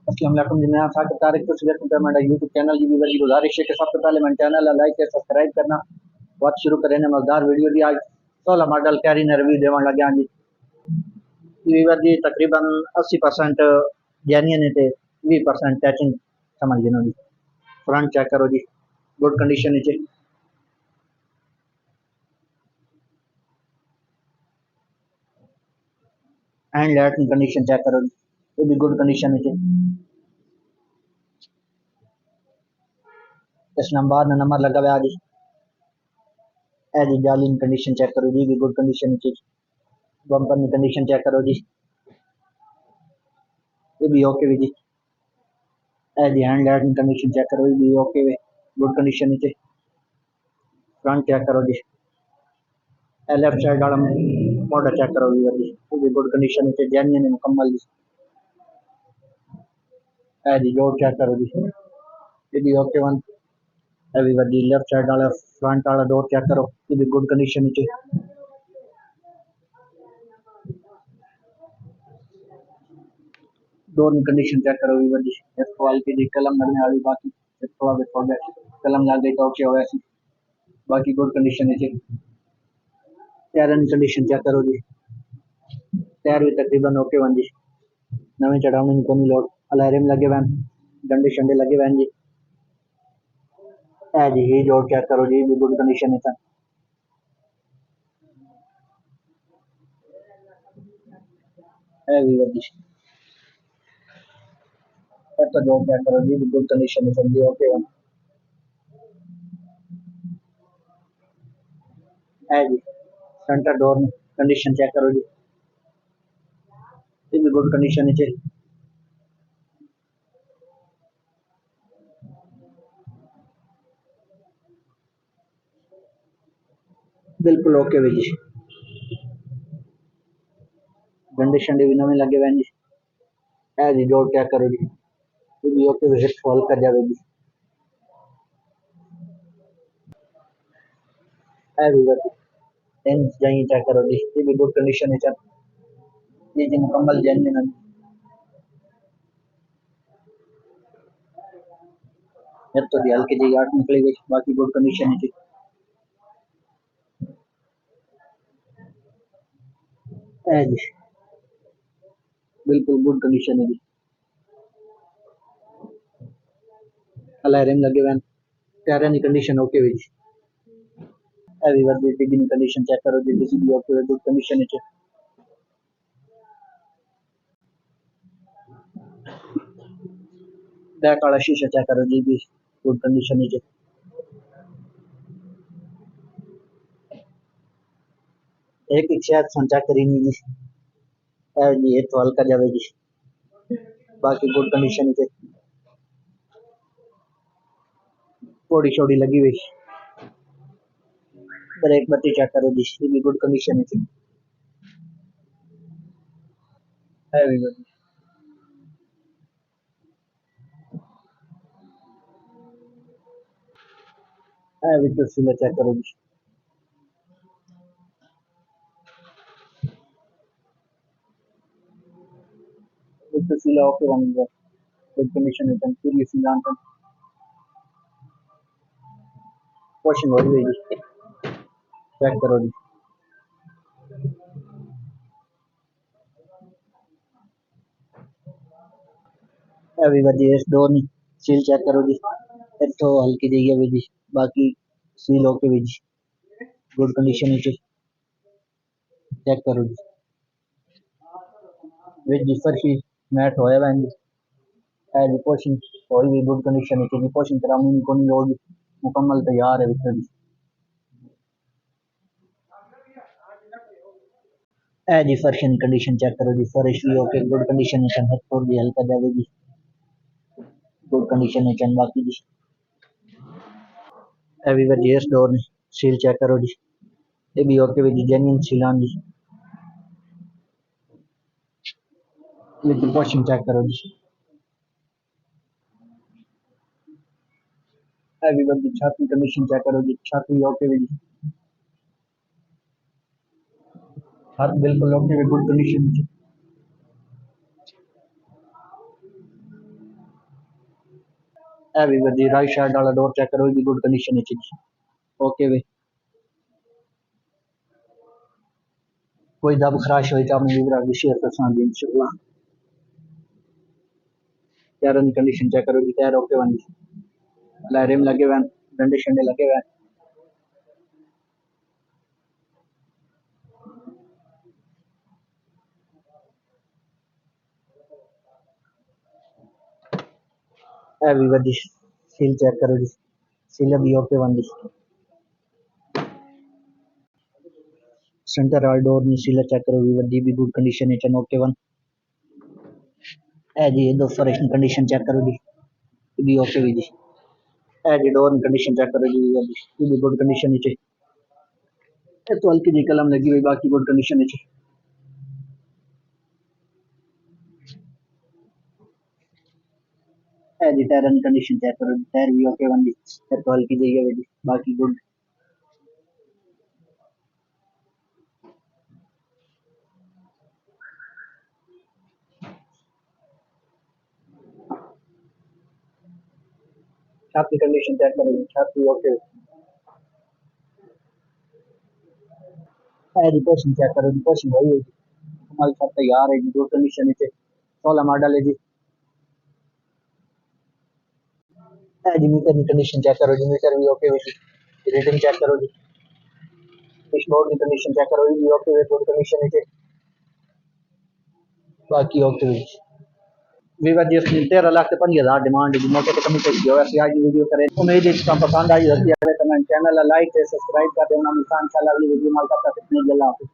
अस्सलाम वालेकुम जी, मैं साकिब तारिक तो सुबह मेरा यूट्यूब चैनल जी भी गुजारिश है कि सबसे पहले मैं चैनल लाइक और सब्सक्राइब करना बात शुरू करें ने मजेदार वीडियो दी आज 16 मॉडल कैरी ने रिव्यू देवन लगे जी वीवर जी तकरीबन 80% जेन्युइन है 20% टचिंग समझ गिनो जी। फ्रंट चेक करो जी, गुड कंडीशन है। हैंड लाइट की कंडीशन चेक करो जी, ये भी गुड कंडीशन है। इस नंबर नंबर लगा हुआ जी, ए जी जाली कंडीशन चेक करो जी, भी गुड कंडीशन है। बम्पर की कंडीशन चेक करो जी, ये भी ओके भी जी। ए जी हैंड लाइट की कंडीशन चेक करो, ये भी ओके वे गुड कंडीशन है। फ्रंट चेक करो जी, ए लेफ्ट साइड वाला मॉडल चेक करो जी, ये भी गुड कंडीशन है, जेन्युइन है मुकम्मल जी। ए जी डोर चेक करो जी, ये भी ओके वन है जी। लेफ्ट साइड वाला फ्रंट वाला डोर चेक करो, ये भी गुड कंडीशन है। डोर की कंडीशन चेक करो जी, क्वालिटी जी कलम लगने वाली बाकी थोड़ा बहुत हो गया, कलम लग गई तो ओके हो गया, बाकी गुड कंडीशन है। टायर की कंडीशन चेक करो जी, टायर भी तकरीबन ओके वन जी, नवे चढ़ाने की कोई लोड, अलार्म लगे हुए डंडे शंडे लगे हुए जी। है जी ये जोड़ चेक करो जी, भी गुड कंडीशन है। है भी जी, तो जोड़ चेक करो जी, भी गुड कंडीशन है जी, ओके वन है जी। सेंटर डोर में कंडीशन चेक करो जी, ये भी गुड कंडीशन है। बिल्कुल ओके भी जी, डंडे शंडे भी नवे लगे हुए जी। है जी जोड़ चेक करो जी, ये भी ओके भी सॉल्व कर जाए जी। है भी जी, जाइए चेक करो जी, ये भी गुड कंडीशन है। ये जी मुकम्मल जेन्युइन है, तो जी हल्की जी आठ निकली गई, बाकी गुड कंडीशन है। है जी बिल्कुल गुड कंडीशन है जी, अलार्म लगे हुए टायर की कंडीशन ओके हुई जी। हैवी वर्दी की कंडीशन चेक करो जी, किसी भी ओके गुड कंडीशन है। बैक वाला शीशा चेक करो जी, भी गुड कंडीशन है। एक एक शायद संचा करी नहीं जी, है जी ये तो हल्का जावे जी, बाकी गुड कंडीशन है। थोड़ी छोड़ी लगी हुई, ब्रेक बत्ती चेक करो जी, ये भी गुड कंडीशन है। हैवी वर्दी हैवी तो सीला चेक करो जी, तो सीला ओके बन गया, गुड कंडीशन है। पूरी सीला वॉशिंग हो रही है जी, चेक करो जी। हैवी वर्दी इस डोर नहीं सील चेक करो जी, इतो हल्की जी है जी, बाकी सील ओके भी जी, गुड कंडीशन है। चेक करो जी, विच जी फर्शी मैट होया हुआ जी, है जी पोशिंग और भी गुड कंडीशन है जी, पोशिंग करानी को नहीं लोड, मुकम्मल तैयार है विच जी। है जी फर्श की कंडीशन चेक करो जी, फर्श भी ओके गुड कंडीशन है, हथोड़ भी हल्का जावे जी, गुड कंडीशन है। बाकी जी हैवी वर्दी इस डोर ने सील चेक करो जी, ये भी ओके भी जी, जेन्युइन सीलान जी। विच पोशिंग चेक करो जी, हैवी वर्दी छाती कंडीशन चेक करो जी, छाती ओके भी जी, हाथ बिल्कुल ओके भी गुड कंडीशन है। ए भी वधी राइट साइड वाला डोर चेक करो जी गुड कंडीशन है जी ओके वे कोई दब खराश होई तो आपने भी भी शेयर कर दी इंशाल्लाह टायरों की कंडीशन चेक करो जी टायर ओके वन जी रिम लगे हुए डंडे शंडे लगे हुए ए भी वधी सील चेक करो जी सील भी ओके वन जी सेंटर वाला डोर नहीं सील चेक करो भी वधी भी गुड कंडीशन है चन ओके वन ए जी दो फॉरेस्ट कंडीशन चेक करो जी भी ओके भी जी ए जी डोर कंडीशन चेक करो जी ये भी गुड कंडीशन है तो हल्की जी कलम लगी हुई बाकी गुड कंडीशन है ए जी टायर कंडीशन चेक करो टायर भी ओके वन जी तो हल्की जी है जी बाकी गुड छाती कंडीशन चेक करो जी छाती ओके ए जी पोर्शन चेक करो जी पोर्शन वही है जी हमारी सब तैयार है जी गुड कंडीशन है 16 मॉडल है जी ए जी मीटर की कंडीशन चेक करो जी मीटर भी ओके हुई जी रेटिंग चेक करो जी डैशबोर्ड की कंडीशन चेक करो जी ओके हुई गुड कंडीशन है बाकी ओके हुई विवाद जी अपनी 13,50,000 डिमांड है मौके पे कमी जो है आज वीडियो करें उम्मीद है कि पसंद आई होती है कमेंट चैनल लाइक सब्सक्राइब कर देना इंशाल्लाह अगली वीडियो में आपका कितने जल्द